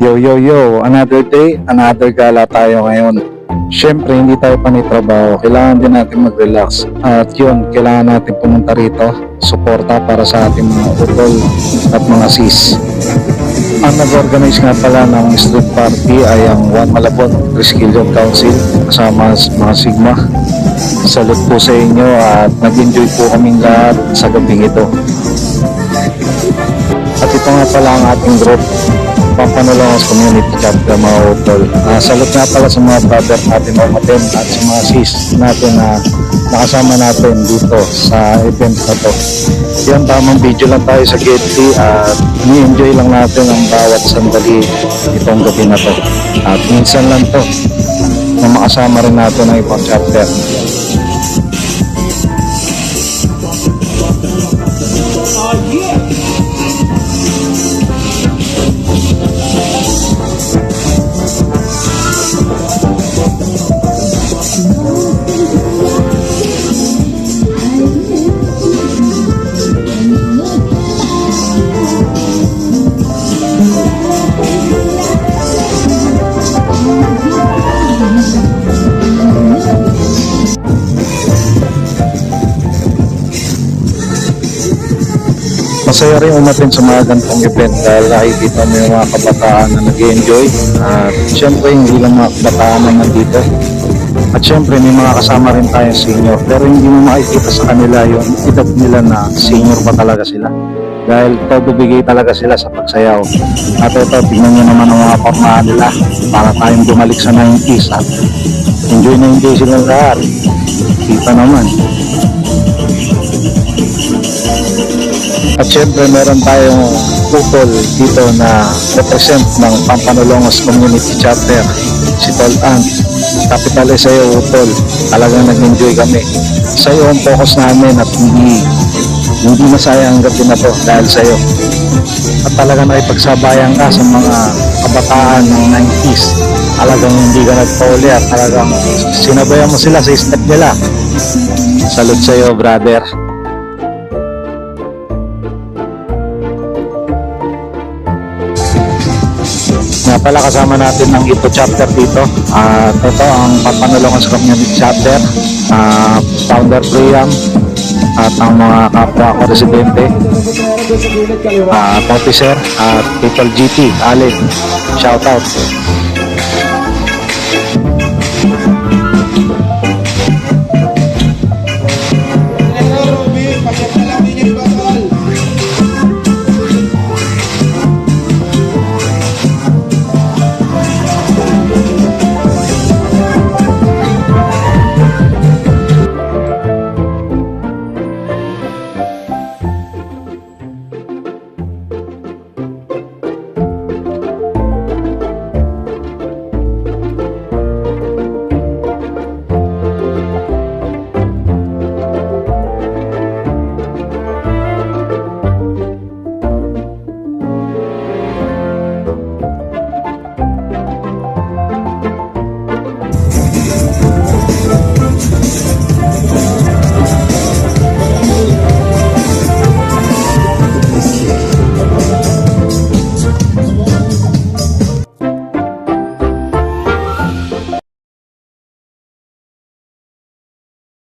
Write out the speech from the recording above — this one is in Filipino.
Yo, yo, yo, another day, another gala tayo ngayon. Siyempre, hindi tayo panitrabaho. Kailangan din natin mag-relax. At yun, kailangan natin pumunta rito. Suporta para sa ating mga utol at mga sis. Ang nag-organize nga pala ng street party ay ang One Malabon Triskelion Council kasama mga Sigma. Salute po sa inyo at nag-enjoy po kaming lahat sa gabing ito. At ito nga pala ang ating group, Pampanolongas Community Chapter mga utol. Salute nga pala sa mga brother natin umaten at sa mga sis natin na nakasama natin dito sa event na to. Yan, tamang video lang tayo sa Getty at ni-enjoy lang natin ang bawat sandali itong gabi na to. At minsan lang to na makasama rin natin ang ibang chapter. Masaya rin umatin sa mga ganitong event dahil nakikita mo yung mga kabataan na nag-enjoy at syempre hindi lang mga kabataan na nandito at syempre may mga kasama rin tayo senior pero hindi mo makikita sa kanila yung edad nila na senior pa talaga sila dahil todo bigay talaga sila sa pagsayaw. At ito, tignan nyo naman ang mga pormahan nila para tayong bumalik sa 90s at enjoy sila lahat. Kita naman. At syempre meron tayong utol dito na represent ng Pampanolongas Community Chapter, si Tol Ant. Kapital sa iyo utol, talagang nag-enjoy kami. Sa iyo ang focus namin at hindi masayang ang gabi na to dahil sa iyo. At talagang nakipagsabayan ka sa mga kabataan ng 90s. Talagang hindi ka nagpauli at talagang sinabayan mo sila sa step nila. Salute sa iyo brother. Nga pala kasama natin ng ito chapter dito at ito ang Pampanolongas Community Chapter, Founder Priam at ang mga kapwa ko residente, officer at People GT, Alin, shout out.